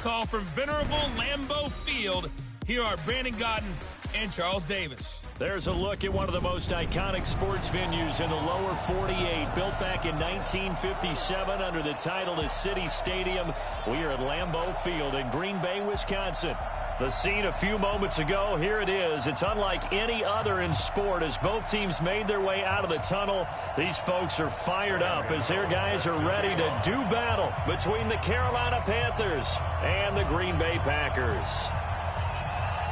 call from venerable Lambeau Field. Here are Brandon Godden and Charles Davis. There's a look at one of the most iconic sports venues in the lower 48. Built back in 1957 under the title of City Stadium. We are at Lambeau Field in Green Bay, Wisconsin. The scene a few moments ago, here it is. It's unlike any other in sport as both teams made their way out of the tunnel. These folks are fired up as their guys are ready to do battle between the Carolina Panthers and the Green Bay Packers.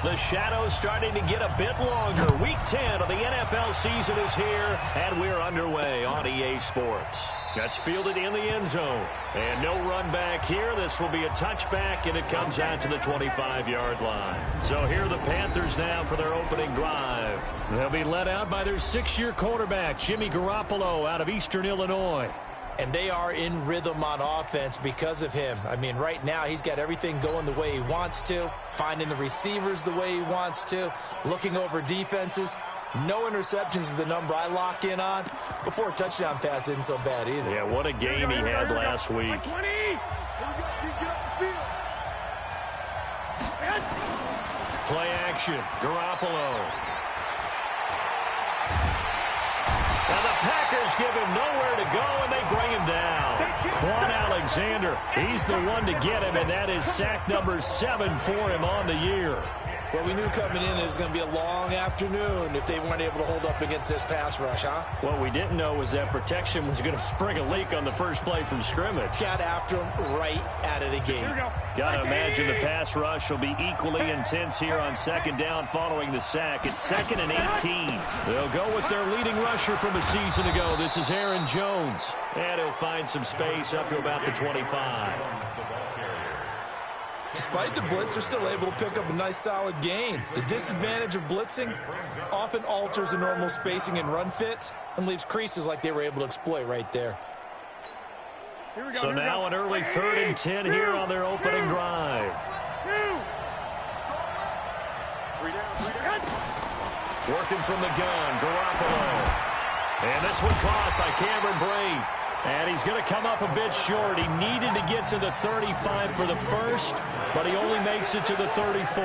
The shadows starting to get a bit longer. Week 10 of the NFL season is here, and we're underway on EA Sports. That's fielded in the end zone. And no run back here. This will be a touchback, and it comes out to the 25-yard line. So here are the Panthers now for their opening drive. They'll be led out by their 6-year quarterback, Jimmy Garoppolo, out of Eastern Illinois. And they are in rhythm on offense because of him. I mean, right now he's got everything going the way he wants to, finding the receivers the way he wants to, looking over defenses. No interceptions is the number I lock in on. Before a touchdown pass isn't so bad either. Yeah, what a game he had last week. Play action, Garoppolo. Now the Packers give him nowhere to go, and they bring him down. Quan Alexander, he's the one to get him, and that is sack number 7 for him on the year. Well, we knew coming in it was going to be a long afternoon if they weren't able to hold up against this pass rush, huh? What we didn't know was that protection was going to spring a leak on the first play from scrimmage. Got after him right out of the gate. Got to imagine the pass rush will be equally intense here on second down following the sack. It's 2nd and 18. They'll go with their leading rusher from a season ago. This is Aaron Jones. And he'll find some space up to about the 25. Despite the blitz, they're still able to pick up a nice, solid gain. The disadvantage of blitzing often alters the normal spacing and run fits and leaves creases like they were able to exploit right there. So now an early 3rd and 10 here on their opening drive. Working from the gun, Garoppolo. And this one caught by Cameron Brate. And he's going to come up a bit short. He needed to get to the 35 for the first, but he only makes it to the 34.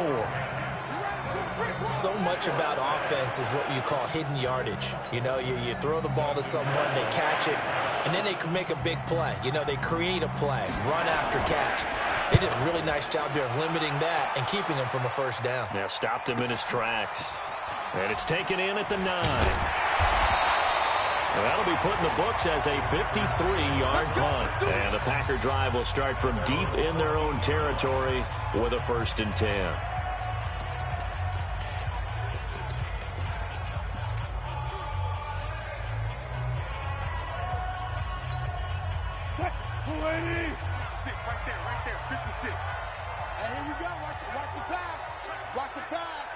So much about offense is what you call hidden yardage. You know, you throw the ball to someone, they catch it, and then they can make a big play. You know, they create a play, run after catch. They did a really nice job there of limiting that and keeping him from a first down. Yeah, stopped him in his tracks. And it's taken in at the 9. Well, that'll be put in the books as a 53-yard punt. And the Packer drive will start from deep in their own territory with a 1st and 10. Right there, 56. And here we go. Watch the pass. Watch the pass.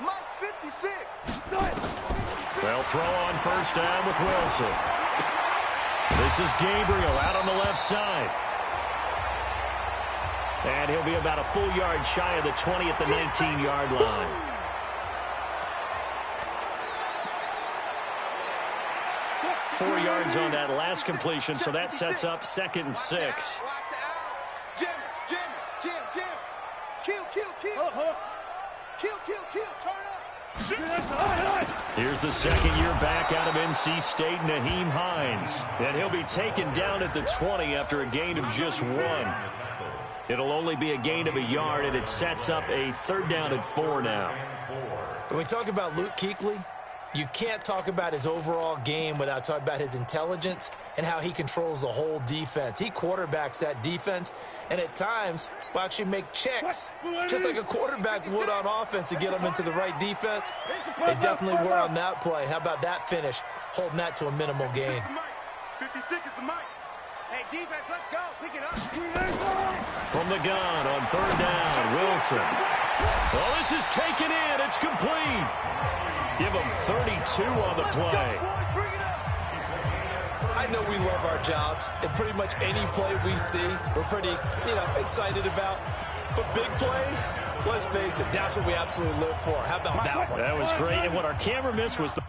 Mike 56. They'll throw on first down with Wilson. This is Gabriel out on the left side. And he'll be about a full yard shy of the 20 at the 19-yard line. Four yards on that last completion, so that sets up 2nd and 6. Jim. Kill. Turn up. Here's the second-year back out of NC State, Naheem Hines. And he'll be taken down at the 20 after a gain of just 1. It'll only be a gain of a yard, and it sets up a 3rd down and 4 now. When we talk about Luke Kuechly, you can't talk about his overall game without talking about his intelligence and how he controls the whole defense. He quarterbacks that defense, and at times will actually make checks, just like a quarterback would on offense to get them into the right defense. They definitely were on that play. How about that finish, holding that to a minimal gain. 56 is the mic. Hey, defense, let's go. Pick it up. From the gun on 3rd down, Wilson. Well, this is taken in. It's complete. Give him 32 on the play. I know we love our jobs, and pretty much any play we see, we're pretty, excited about. But big plays, let's face it, that's what we absolutely live for. How about that one? That was great, and what our camera missed was the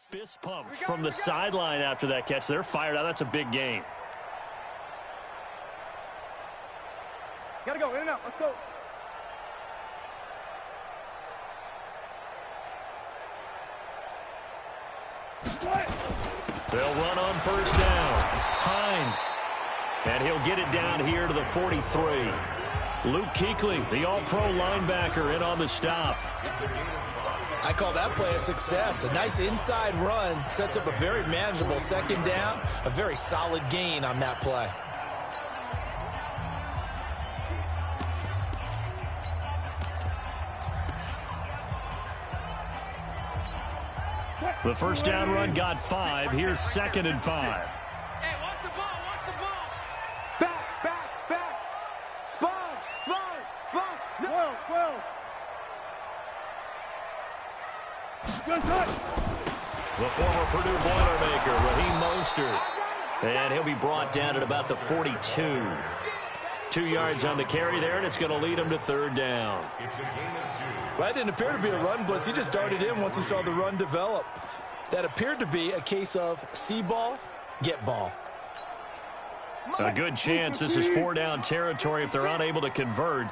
fist pumps from the sideline after that catch. They're fired out. That's a big gain. Gotta go, in and out, let's go. They'll run on first down. Hines. And he'll get it down here to the 43. Luke Kuechly, the all-pro linebacker, in on the stop. I call that play a success. A nice inside run sets up a very manageable second down. A very solid gain on that play. The first down run got 5. Here's 2nd and 5. Hey, watch the ball, watch the ball. Back. Sponge. No. 12. Good touch. The former Purdue Boilermaker, Raheem Mostert. And he'll be brought down at about the 42. 2 yards on the carry there, and it's going to lead him to 3rd down. That didn't appear to be a run blitz. He just darted in once he saw the run develop. That appeared to be a case of see ball, get ball. A good chance this is 4-down territory if they're unable to convert.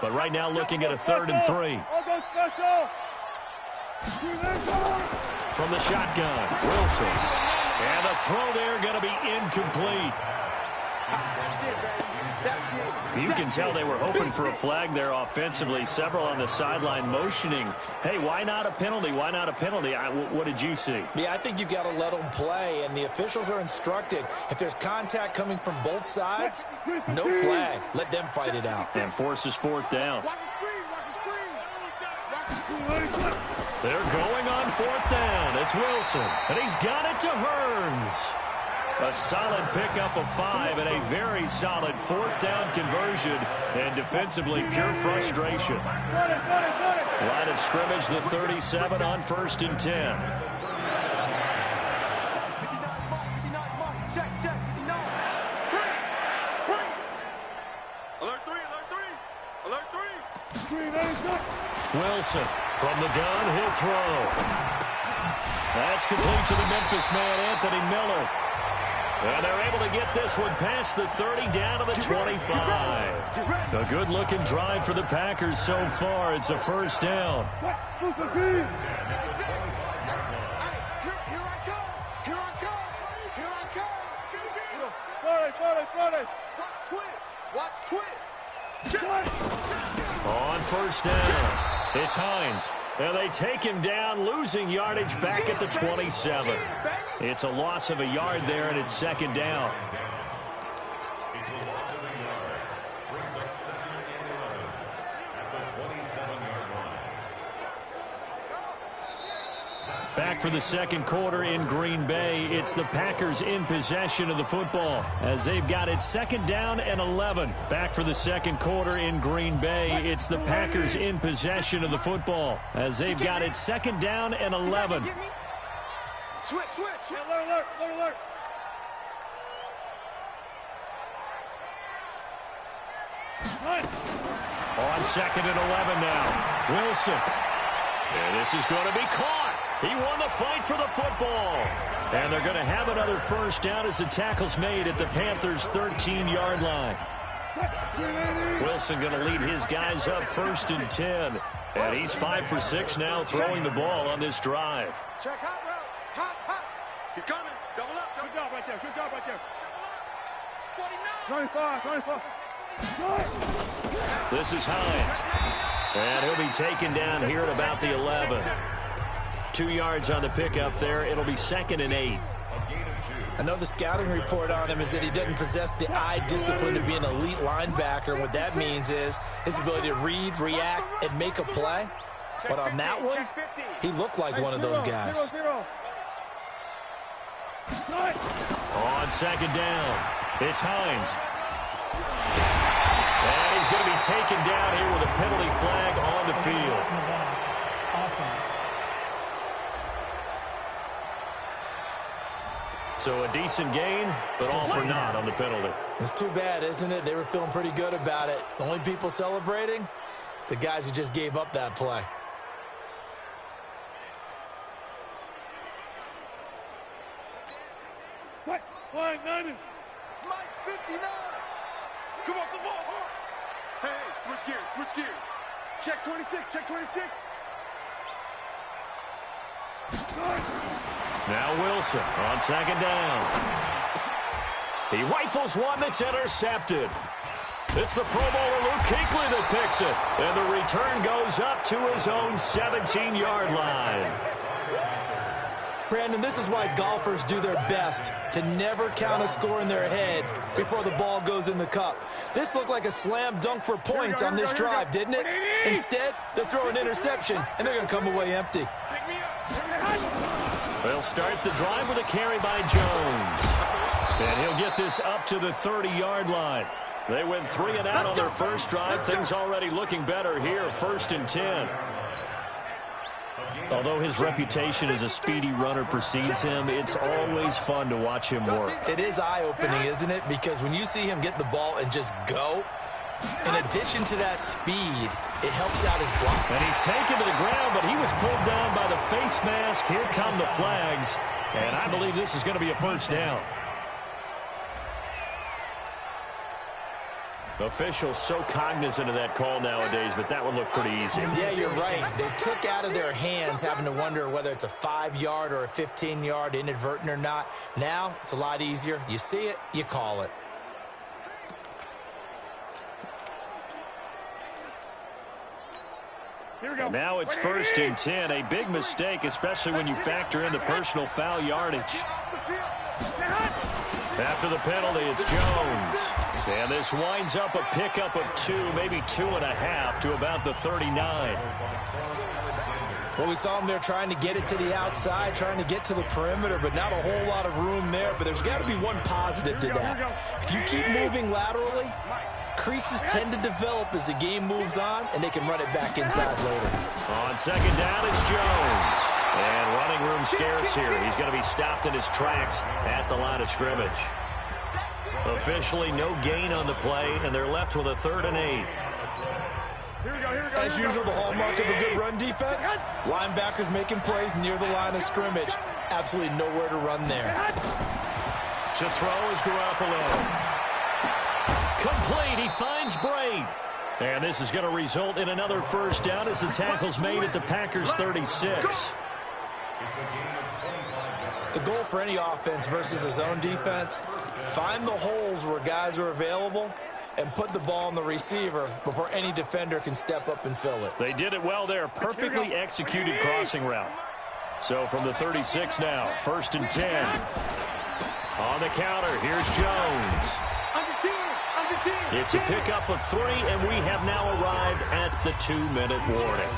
But right now looking at a 3rd and 3. From the shotgun, Wilson. And the throw there going to be incomplete. You can tell they were hoping for a flag there offensively. Several on the sideline motioning, hey, why not a penalty? Why not a penalty? What did you see? Yeah, I think you've got to let them play, and the officials are instructed. If there's contact coming from both sides, no flag. Let them fight it out. And forces 4th down. They're going on 4th down. It's Wilson, and he's got it to Hearns. A solid pickup of 5 and a very solid 4th down conversion, and defensively pure frustration. Line of scrimmage, the 37 on 1st and 10. Wilson from the gun, he'll throw. That's complete to the Memphis man, Anthony Miller. And they're able to get this one past the 30 down to the 25. A good-looking drive for the Packers so far. It's a 1st down. Watch twins. On 1st down, it's Hines. And they take him down, losing yardage back at the 27. It's a loss of a yard there, and it's 2nd down. Back for the 2nd quarter in Green Bay. It's the Packers in possession of the football as they've got it 2nd down and 11. Back for the 2nd quarter in Green Bay. It's the Packers in possession of the football as they've got it 2nd down and 11. Switch. Alert. On 2nd and 11 now. Wilson. And this is going to be caught. He won the fight for the football. And they're going to have another 1st down as the tackle's made at the Panthers' 13-yard line. Wilson going to lead his guys up 1st and 10. And he's 5 for 6 now throwing the ball on this drive. Check hot route. Hot. He's coming. Double up. Good job right there. Double up. 25. This is Hines. And he'll be taken down here at about the 11. 2 yards on the pickup there. It'll be 2nd and 8. I know the scouting report on him is that he doesn't possess the eye discipline to be an elite linebacker. What that means is his ability to read, react, and make a play. But on that one, he looked like one of those guys. On 2nd down, it's Hines. And he's going to be taken down here with a penalty flag on the field. So a decent gain, but all for naught on the penalty. It's too bad, isn't it? They were feeling pretty good about it. The only people celebrating, the guys who just gave up that play. Flying 90. Mike's 59. Come on, come on. Hey, switch gears, switch gears. Check 26, check 26. Now Wilson on second down. He rifles one that's intercepted. It's the Pro Bowler Luke Kuechly that picks it. And the return goes up to his own 17-yard line. Brandon, this is why golfers do their best to never count a score in their head before the ball goes in the cup. This looked like a slam dunk for points on this drive, didn't it? Instead, they'll throw an interception, and they're going to come away empty. They'll start the drive with a carry by Jones. And he'll get this up to the 30-yard line. They went 3 and out on their first drive. Things already looking better here, 1st and 10. Although his reputation as a speedy runner precedes him, it's always fun to watch him work. It is eye-opening, isn't it? Because when you see him get the ball and just go, in addition to that speed, it helps out his block. And he's taken to the ground, but he was pulled down by the face mask. Here come the flags. And I believe this is going to be a first down. Officials so cognizant of that call nowadays, but that one looked pretty easy. Yeah, you're right. They took out of their hands having to wonder whether it's a 5-yard or a 15-yard, inadvertent or not. Now, it's a lot easier. You see it, you call it. Here we go. Now it's 1st and 10. A big mistake, especially when you factor in the personal foul yardage. After the penalty, it's Jones. And this winds up a pickup of 2, maybe 2.5 to about the 39. Well, we saw him there trying to get it to the outside, trying to get to the perimeter, but not a whole lot of room there. But there's got to be one positive to that. If you keep moving laterally, creases tend to develop as the game moves on, and they can run it back inside later. On second down, it's Jones. And running room scarce here. He's going to be stopped in his tracks at the line of scrimmage. Officially no gain on the play, and they're left with a 3rd and 8. As usual, the hallmark of a good run defense, linebackers making plays near the line of scrimmage. Absolutely nowhere to run there. To throw is Garoppolo. Complete. He finds Braid. And this is going to result in another first down as the tackle's made at the Packers' 36. The goal for any offense versus a zone defense, find the holes where guys are available and put the ball on the receiver before any defender can step up and fill it. They did it well there. Perfectly executed crossing route. So from the 36 now, 1st and 10. On the counter, here's Jones. It's a pickup of 3, and we have now arrived at the 2-minute warning.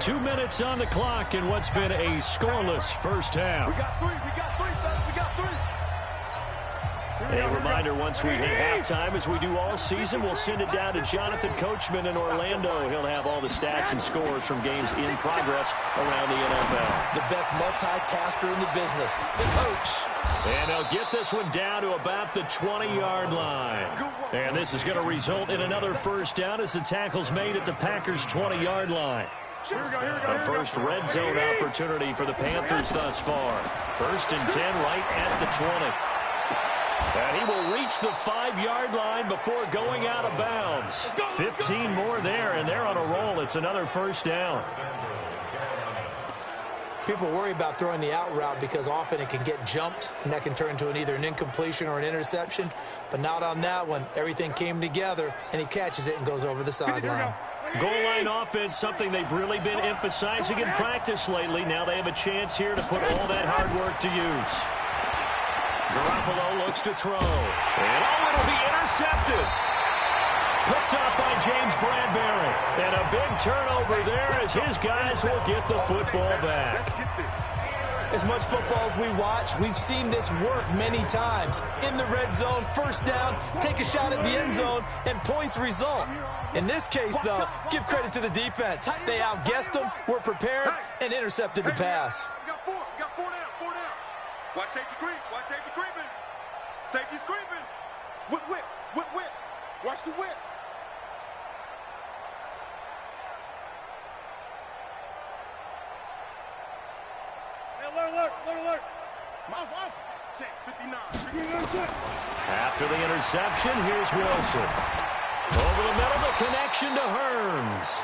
2 minutes on the clock in what's been a scoreless first half. We got 3, fellas, we got 3. A reminder, once we hit halftime, as we do all season, we'll send it down to Jonathan Coachman in Orlando. He'll have all the stats and scores from games in progress around the NFL. The best multitasker in the business, the coach. And they'll get this one down to about the 20-yard line. And this is going to result in another first down as the tackle's made at the Packers' 20-yard line. The first red zone opportunity for the Panthers thus far. 1st and 10 right at the 20. And he will reach the 5-yard line before going out of bounds. 15 more there, and they're on a roll. It's another first down. People worry about throwing the out route because often it can get jumped, and that can turn into either an incompletion or an interception. But not on that one. Everything came together, and he catches it and goes over the sideline. Goal line offense, something they've really been emphasizing in practice lately. Now they have a chance here to put all that hard work to use. Garoppolo looks to throw. And it'll be intercepted. Picked up by James Bradbury. And a big turnover there as his guys will get the football back. As much football as we watch, we've seen this work many times. In the red zone, first down, take a shot at the end zone, and points result. In this case, though, give credit to the defense. They outguessed them, were prepared, and intercepted the pass. Got 4 down. Watch safety creep. Safety's creeping. Whip. Watch the whip. alert. Off. Check 59. After the interception, here's Wilson. Over the middle, the connection to Hearns.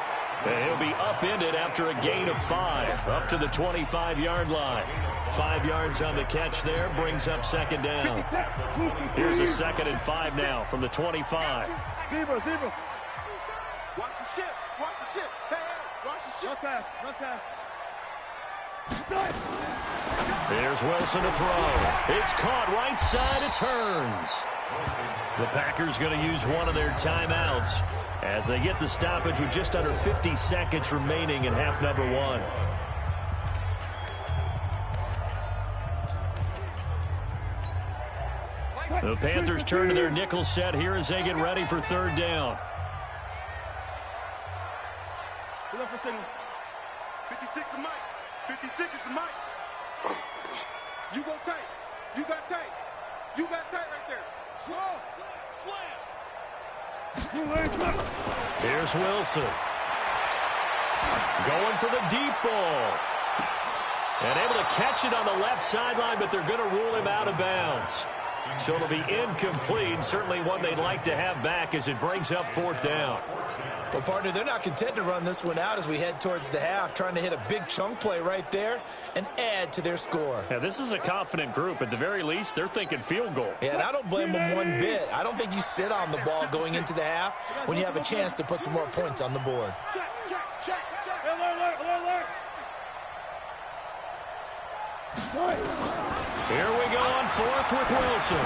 And he'll be upended after a gain of 5, up to the 25-yard line. 5 yards on the catch there, brings up second down. Here's a 2nd and 5 now from the 25. Zebra. Watch the ship. Hey, watch the ship. No time. There's Wilson to throw. It's caught right side. It's Hearns. The Packers going to use one of their timeouts as they get the stoppage with just under 50 seconds remaining in half number 1. The Panthers turn to their nickel set here as they get ready for 3rd down. 56 is Mike. 56 is the Mike. You go tight. You got tight. You got tight right there. Slam. Here's Wilson. Going for the deep ball. And able to catch it on the left sideline, but they're going to rule him out of bounds. So it'll be incomplete. Certainly one they'd like to have back as it brings up 4th down. Well, partner, they're not content to run this one out as we head towards the half, trying to hit a big chunk play right there and add to their score. Yeah, this is a confident group. At the very least, they're thinking field goal. Yeah, and I don't blame them one bit. I don't think you sit on the ball going into the half when you have a chance to put some more points on the board. Check. Alert. Here we go on 4th with Wilson.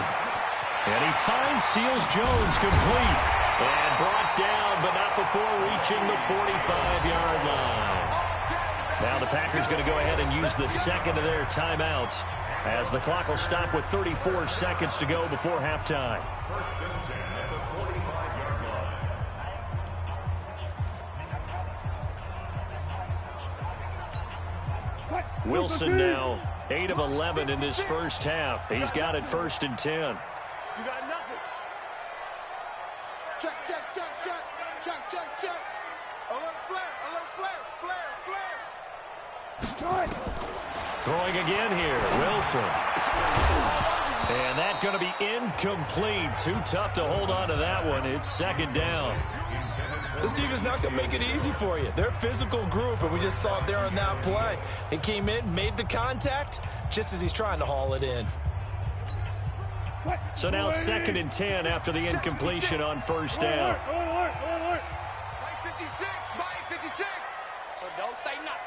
And he finds Seals Jones complete. And brought down, but not before reaching the 45-yard line. Now the Packers going to go ahead and use the 2nd of their timeouts as the clock will stop with 34 seconds to go before halftime. Wilson now 8 of 11 in this first half. He's got it 1st and 10. You got nothing. Check. Alert flare. Throwing again here, Wilson. And that's going to be incomplete. Too tough to hold on to that one. It's 2nd down. This defense is not going to make it easy for you. They're a physical group, and we just saw it there on that play. He came in, made the contact, just as he's trying to haul it in. So now 2nd and 10 after the incompletion on 1st down. Mike 56. So don't say nothing.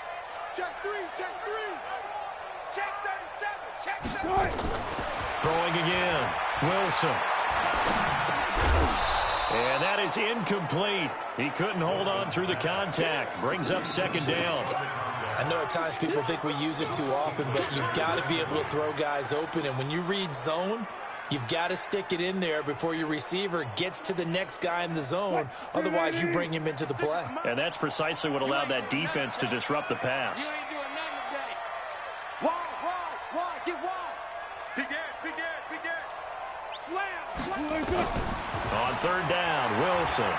Check 3. Check 37. Throwing again, Wilson. And that is incomplete. He couldn't hold on through the contact. Brings up 2nd down. I know at times people think we use it too often, but you've got to be able to throw guys open. And when you read zone, you've got to stick it in there before your receiver gets to the next guy in the zone. Otherwise, you bring him into the play. And that's precisely what allowed that defense to disrupt the pass. You ain't doing nothing today. Wide. Get wide. Big edge. Slam. On 3rd down, Wilson.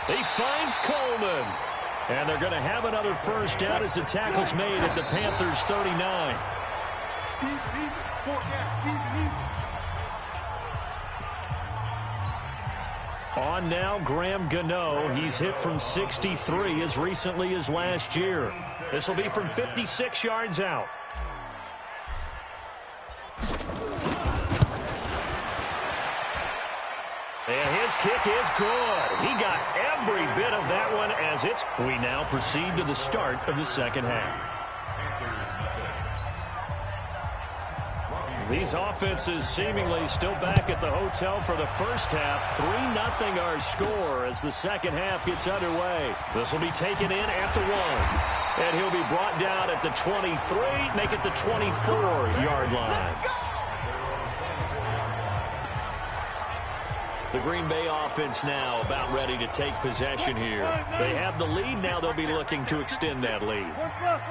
He finds Coleman. And they're going to have another 1st down as the tackle's made at the Panthers' 39. On now, Graham Gano. He's hit from 63 as recently as last year. This will be from 56 yards out. And his kick is good. He got every bit of that one as it's... We now proceed to the start of the 2nd half. These offenses seemingly still back at the hotel for the first half. 3-0 our score as the 2nd half gets underway. This will be taken in at the 1. And he'll be brought down at the 23, make it the 24-yard line. The Green Bay offense now about ready to take possession here. They have the lead. Now they'll be looking to extend that lead.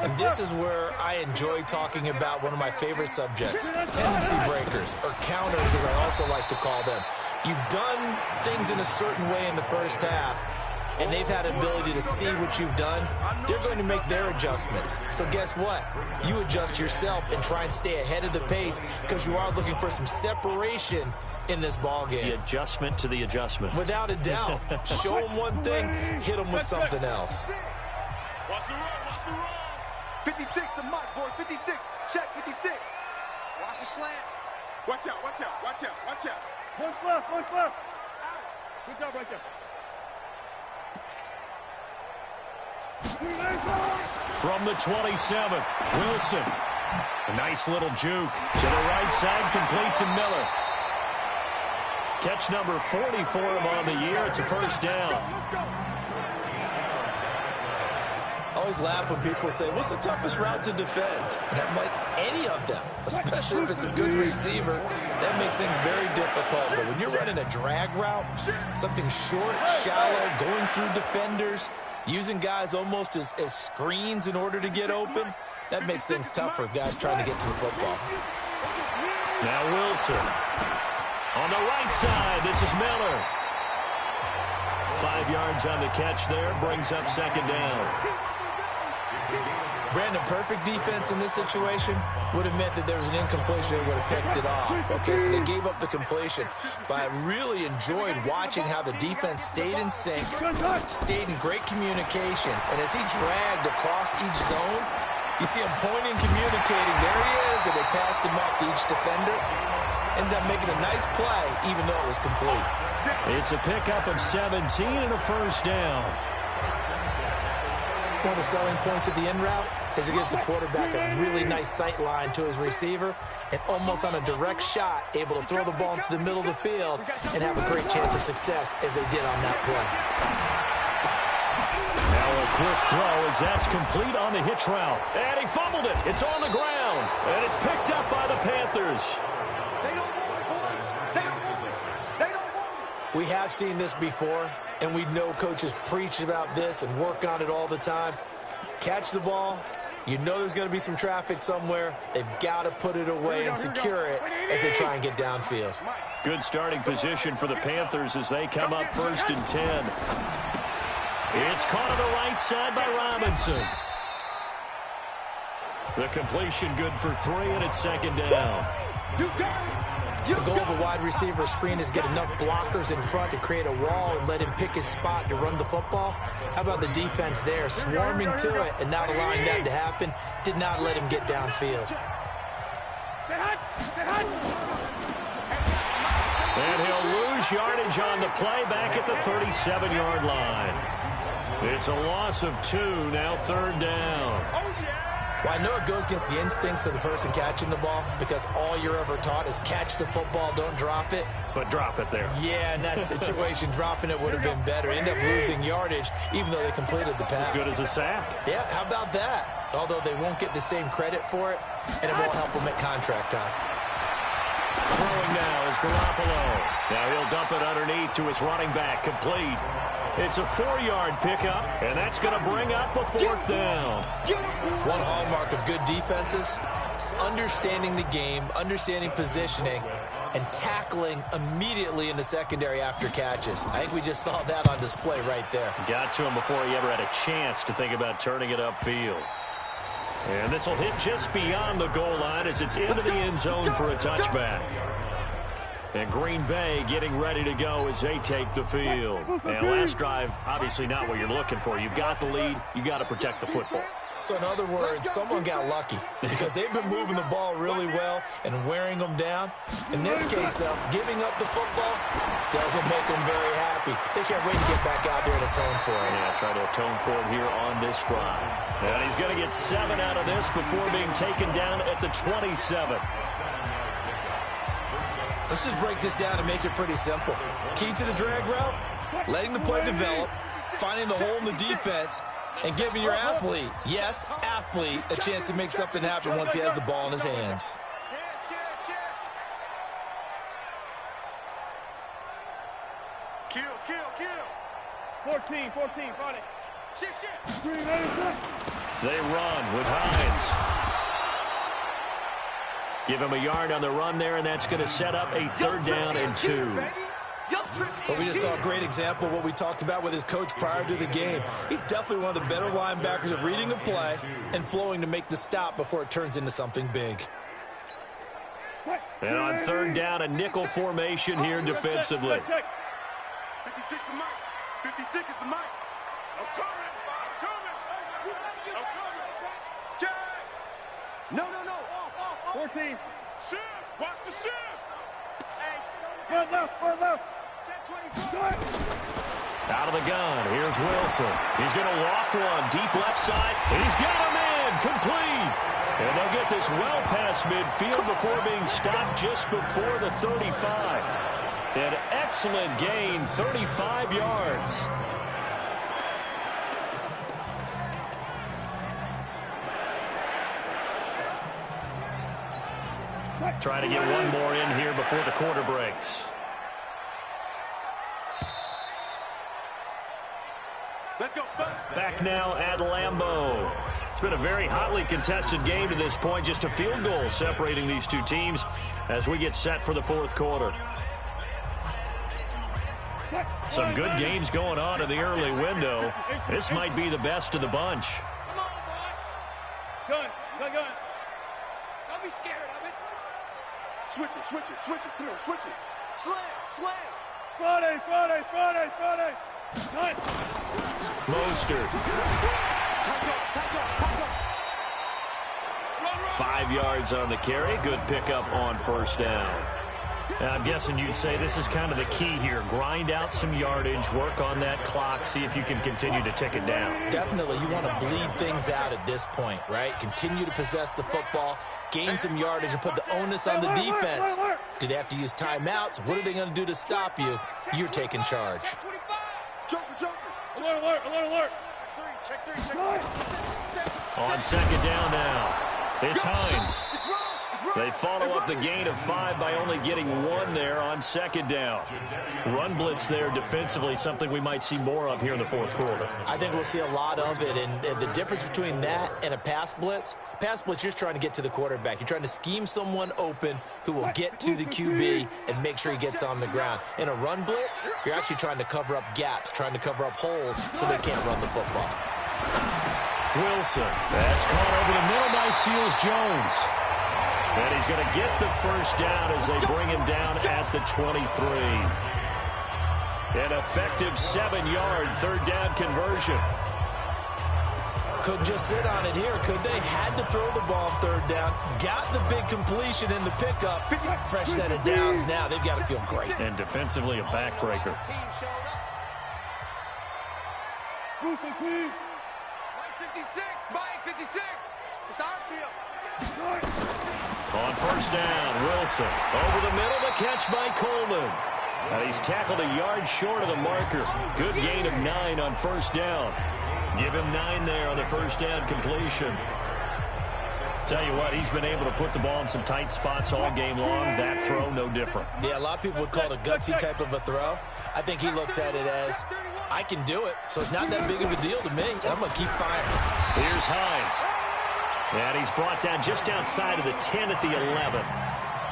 And this is where I enjoy talking about one of my favorite subjects, tendency breakers, or counters as I also like to call them. You've done things in a certain way in the first half. and they've had an ability to see what you've done, they're going to make their adjustments. So guess what? You adjust yourself and try and stay ahead of the pace because you are looking for some separation in this ball game. The adjustment to the adjustment. Without a doubt. Show them one thing, hit them with something else. Watch the run, watch the run. 56, the mark, boy, 56. Check 56. Watch the slant. Watch out, watch out, watch out, watch out. One left. Good job right there. From the 27, Wilson. A nice little juke to the right side, complete to Miller. Catch number 40 for him on the year. It's a first down. I always laugh when people say, what's the toughest route to defend? And I'm like, any of them, especially if it's a good receiver. That makes things very difficult. But when you're running a drag route, something short, shallow, going through defenders, using guys almost as screens in order to get open, that makes things tough for guys trying to get to the football. Now Wilson. On the right side, this is Miller. 5 yards on the catch there, brings up second down. Brandon, perfect defense in this situation would have meant that there was an incompletion and would have picked it off. Okay, so they gave up the completion. But I really enjoyed watching how the defense stayed in sync, stayed in great communication. And as he dragged across each zone, you see him pointing, communicating. There he is, and they passed him off to each defender. Ended up making a nice play, even though it was complete. It's a pickup of 17 and a first down. One of the selling points of the in route is it gives the quarterback a really nice sight line to his receiver and almost on a direct shot, able to throw the ball into the middle of the field and have a great chance of success as they did on that play. Now a quick throw as that's complete on the hitch route. And he fumbled it. It's on the ground. And it's picked up by the Panthers. We have seen this before, and we know coaches preach about this and work on it all the time. Catch the ball. You know there's going to be some traffic somewhere. They've got to put it away and secure it as they try and get downfield. Good starting position for the Panthers as they come up 1st and 10. It's caught on the right side by Robinson. The completion good for 3, and it's second down. The goal of a wide receiver screen is get enough blockers in front to create a wall and let him pick his spot to run the football. How about the defense there, swarming to it and not allowing that to happen? Did not let him get downfield. And he'll lose yardage on the play back at the 37-yard line. It's a loss of 2, now 3rd down. Well, I know it goes against the instincts of the person catching the ball because all you're ever taught is catch the football, don't drop it. But drop it there. Yeah, in that situation, dropping it would have been better. End up losing yardage, even though they completed the pass. As good as a sack. Yeah, how about that? Although they won't get the same credit for it, and it won't help them at contract time. Throwing now is Garoppolo. Now he'll dump it underneath to his running back, complete. It's a 4-yard pickup, and that's going to bring up a 4th down. One hallmark of good defenses is understanding the game, understanding positioning, and tackling immediately in the secondary after catches. I think we just saw that on display right there. Got to him before he ever had a chance to think about turning it upfield. And this will hit just beyond the goal line as it's into the end zone for a touchback. And Green Bay getting ready to go as they take the field. And last drive, obviously not what you're looking for. You've got the lead. You've got to protect the football. So in other words, someone got lucky because they've been moving the ball really well and wearing them down. In this case, though, giving up the football doesn't make them very happy. They can't wait to get back out there and atone for it. Yeah, try to atone for it here on this drive. And he's going to get 7 out of this before being taken down at the 27. Let's just break this down and make it pretty simple. Key to the drag route, letting the play develop, finding the hole in the defense, and giving your athlete, yes, athlete, a chance to make something happen once he has the ball in his hands. Kill. 14, fight it. Shit. They run with Hines. Give him a yard on the run there, and that's going to set up a 3rd down and 2. But we just saw a great example of what we talked about with his coach prior to the game. He's definitely one of the better linebackers at reading a play and flowing to make the stop before it turns into something big. And on third down, a nickel formation here defensively. 56 is Mike. 56 is the Mike. I'm coming. Check. No. 14. Shift. Watch the shift. Hey. Forward left. Out of the gun. Here's Wilson. He's going to loft one. Deep left side. He's got him in. Complete. And they'll get this well past midfield before being stopped just before the 35. An excellent gain, 35 yards. Try to get one more in here before the quarter breaks. Let's go. Back now at Lambeau. It's been a very hotly contested game to this point. Just a field goal separating these two teams as we get set for the fourth quarter. Some good games going on in the early window. This might be the best of the bunch. Come on, boy. Gun. Don't be scared of it. Switch it. Come on, switch it. Slam. Friday. Gun. Mostert. 5 yards on the carry. Good pickup on first down. I'm guessing you'd say this is kind of the key here. Grind out some yardage, work on that clock, see if you can continue to tick it down. Definitely, you want to bleed things out at this point, right? Continue to possess the football, gain some yardage, and put the onus on the defense. Do they have to use timeouts? What are they going to do to stop you? You're taking charge. Joker. Alert. Check three. On second down now, it's Hines. They follow up the gain of 5 by only getting 1 there on second down. Run blitz there defensively, something we might see more of here in the fourth quarter. I think we'll see a lot of it, and the difference between that and a pass blitz, you're just trying to get to the quarterback. You're trying to scheme someone open who will get to the QB and make sure he gets on the ground. In a run blitz, you're actually trying to cover up gaps, trying to cover up holes so they can't run the football. Wilson, that's caught over the middle by Seals-Jones. And he's going to get the first down as they bring him down at the 23. An effective 7-yard third down conversion. Couldn't just sit on it here, could they? Had to throw the ball on third down. Got the big completion in the pickup. Fresh set of downs now. They've got to feel great. And defensively, a backbreaker. Mike 56. It's our field. On first down, Wilson. Over the middle, the catch by Coleman. And he's tackled a yard short of the marker. Good gain of 9 on first down. Give him 9 there on the first down completion. Tell you what, he's been able to put the ball in some tight spots all game long. That throw, no different. Yeah, a lot of people would call it a gutsy type of a throw. I think he looks at it as, I can do it, so it's not that big of a deal to me. I'm going to keep firing. Here's Hines. And he's brought down just outside of the 10 at the 11.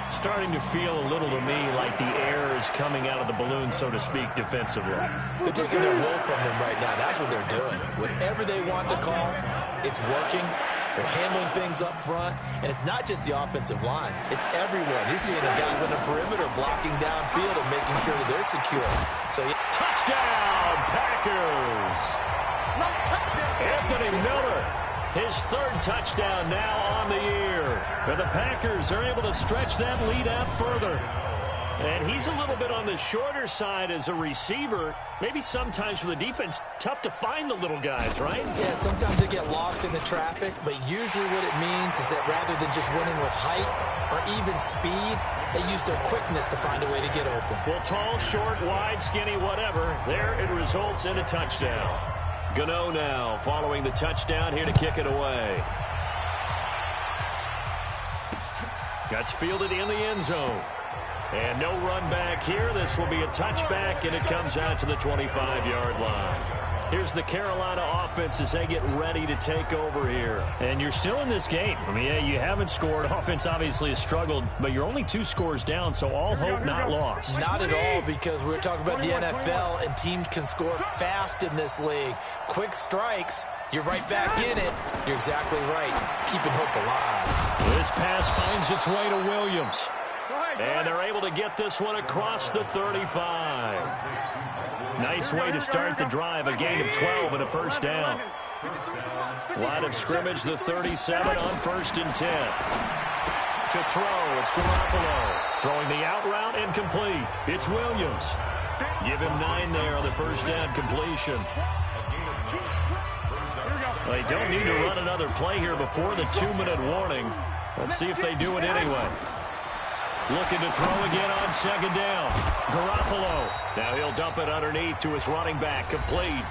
Starting to feel a little to me like the air is coming out of the balloon, so to speak, defensively. They're taking their will from them right now. That's what they're doing. Whatever they want to call, it's working. They're handling things up front. And it's not just the offensive line. It's everyone. You're seeing the guys on the perimeter blocking downfield and making sure that they're secure. So, touchdown, Packers! Anthony Miller. His third touchdown now on the year. And the Packers are able to stretch that lead out further. And he's a little bit on the shorter side as a receiver. Maybe sometimes for the defense, tough to find the little guys, right? Yeah, sometimes they get lost in the traffic, but usually what it means is that rather than just winning with height or even speed, they use their quickness to find a way to get open. Well, tall, short, wide, skinny, whatever, there it results in a touchdown. Gano now following the touchdown here to kick it away. Gets fielded in the end zone. And no run back here. This will be a touchback, and it comes out to the 25-yard line. Here's the Carolina offense as they get ready to take over here. And you're still in this game. I mean, yeah, you haven't scored. Offense obviously has struggled, but you're only 2 scores down, so all hope not lost. Not at all, because we're talking about the NFL, and teams can score fast in this league. Quick strikes, you're right back in it. You're exactly right. Keeping hope alive. This pass finds its way to Williams. And they're able to get this one across the 35. Nice way to start the drive, a gain of 12 and a first down. Line of scrimmage, the 37 on 1st and 10. To throw, it's Garoppolo. Throwing the out route, incomplete. It's Williams. Give him 9 there on the first down completion. They don't need to run another play here before the 2-minute warning. Let's see if they do it anyway. Looking to throw again on 2nd down. Garoppolo. Now he'll dump it underneath to his running back. Complete.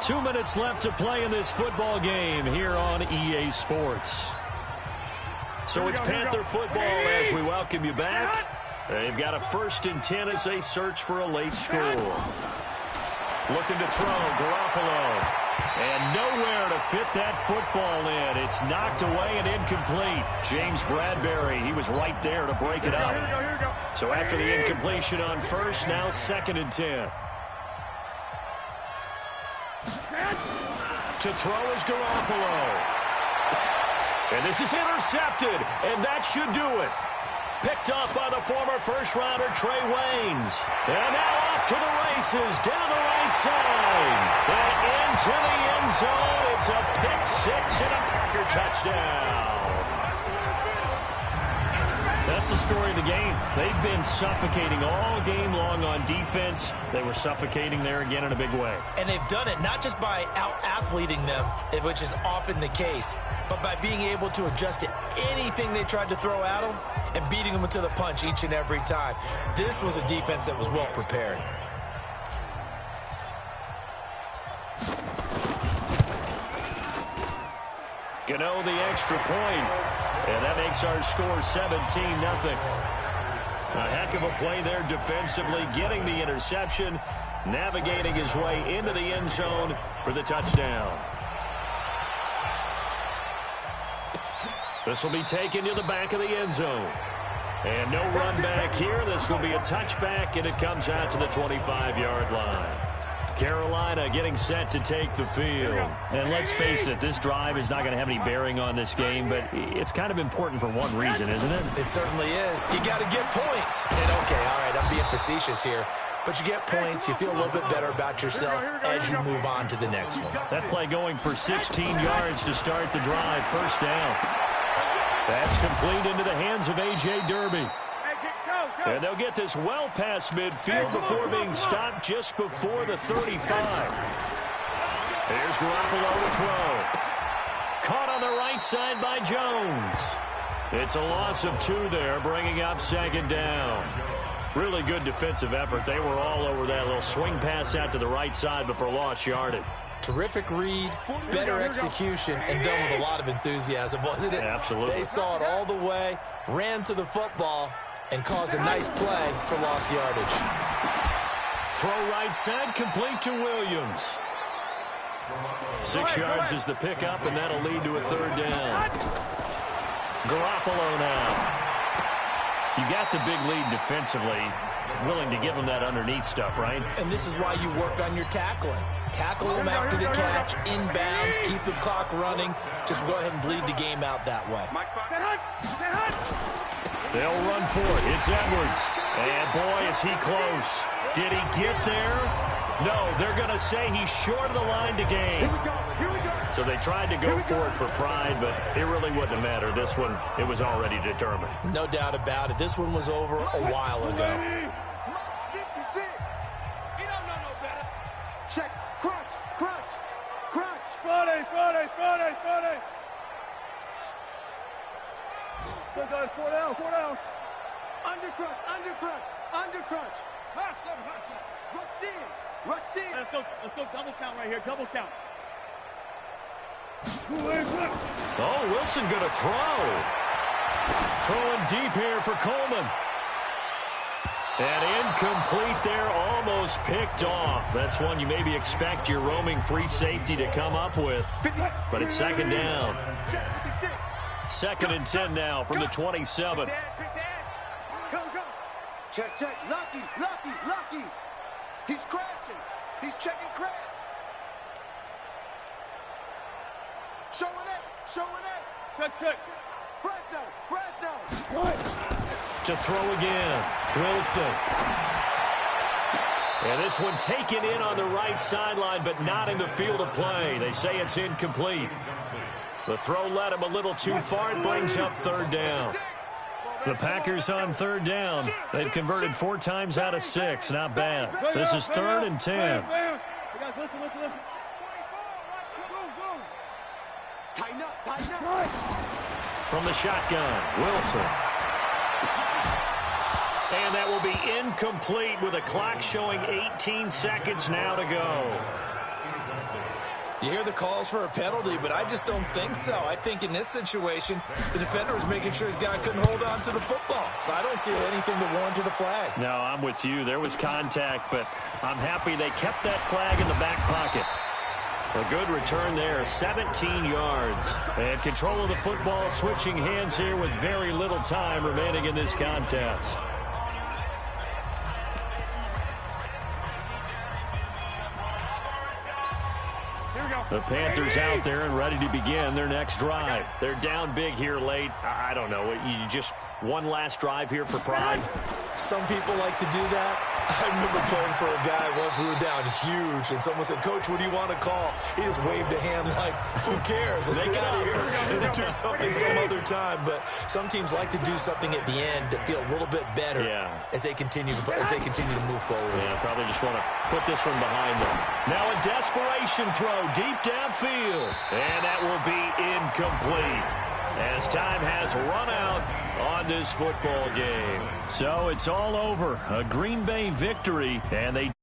2 minutes left to play in this football game here on EA Sports. So it's Panther football as we welcome you back. They've got a 1st and 10 as they search for a late score. Looking to throw. Garoppolo. And nowhere to fit that football in. It's knocked away and incomplete. James Bradbury, he was right there to break it up. So after the incompletion on 1st, now 2nd and 10. To throw is Garoppolo. And this is intercepted, and that should do it. Picked up by the former first-rounder Trey Waynes. And now off to the races, down the right side. And into the end zone. It's a pick 6 and a Packer touchdown. That's the story of the game. They've been suffocating all game long on defense. They were suffocating there again in a big way. And they've done it not just by out-athleting them, which is often the case, but by being able to adjust to anything they tried to throw at them and beating them to the punch each and every time. This was a defense that was well prepared. Gano the extra point. And that makes our score 17-0. A heck of a play there defensively, getting the interception, navigating his way into the end zone for the touchdown. This will be taken to the back of the end zone. And no run back here. This will be a touchback, and it comes out to the 25-yard line. Carolina getting set to take the field. And let's face it, this drive is not going to have any bearing on this game, but it's kind of important for one reason, isn't it? It certainly is. You got to get points. And okay, all right, I'm being facetious here, but you get points, you feel a little bit better about yourself as you move on to the next one. That play going for 16 yards to start the drive, first down. That's complete into the hands of A.J. Derby. And they'll get this well past midfield before being stopped just before the 35. Here's Garoppolo to throw. Caught on the right side by Jones. It's a loss of 2 there, bringing up 2nd down. Really good defensive effort. They were all over that little swing pass out to the right side before lost yardage. Terrific read, better execution, and done with a lot of enthusiasm, wasn't it? Absolutely. They saw it all the way, ran to the football, and caused a nice play for lost yardage. Throw right side, complete to Williams. 6 yards is the pickup, and that'll lead to a 3rd down. Garoppolo now. You got the big lead defensively. Willing to give him that underneath stuff, right? And this is why you work on your tackling. Tackle them after the catch, inbounds, keep the clock running. Just go ahead and bleed the game out that way. They'll run for it. It's Edwards. And boy, is he close. Did he get there? No, they're going to say he's short of the line to gain. So they tried to go for it for pride, but it really wouldn't have mattered. This one, it was already determined. No doubt about it. This one was over a while ago. Check. Crunch. Friday. Good guys, 4 down. Under crunch. Hustle. Rush in. Let's go double count right here, double count. Oh, Wilson going to throw. Throwing deep here for Coleman. And incomplete there, almost picked off. That's one you maybe expect your roaming free safety to come up with. But it's second down. 2nd and 10 now from the 27. Check. Lucky. He's crashing. He's checking crash. Showing it. Check. Fresno. To throw again, Wilson. And this one taken in on the right sideline, but not in the field of play. They say it's incomplete. The throw led him a little too far. It brings up 3rd down. The Packers on 3rd down. They've converted 4 times out of 6. Not bad. This is 3rd and 10. Listen. Tighten up. From the shotgun, Wilson. And that will be incomplete with a clock showing 18 seconds now to go. You hear the calls for a penalty, but I just don't think so. I think in this situation, the defender was making sure his guy couldn't hold on to the football. So I don't see anything to warrant a flag. No, I'm with you. There was contact, but I'm happy they kept that flag in the back pocket. A good return there, 17 yards. And control of the football switching hands here with very little time remaining in this contest. The Panthers out there and ready to begin their next drive. They're down big here late. I don't know. You just one last drive here for pride. Some people like to do that. I remember playing for a guy once. We were down huge, and someone said, "Coach, what do you want to call?" He just waved a hand like, "Who cares? Let's get out of here and do something some other time." But some teams like to do something at the end to feel a little bit better as they continue to move forward. Yeah, probably just want to put this one behind them. Now a desperation throw deep downfield, and that will be incomplete as time has run out on this football game. So it's all over. A Green Bay victory, and they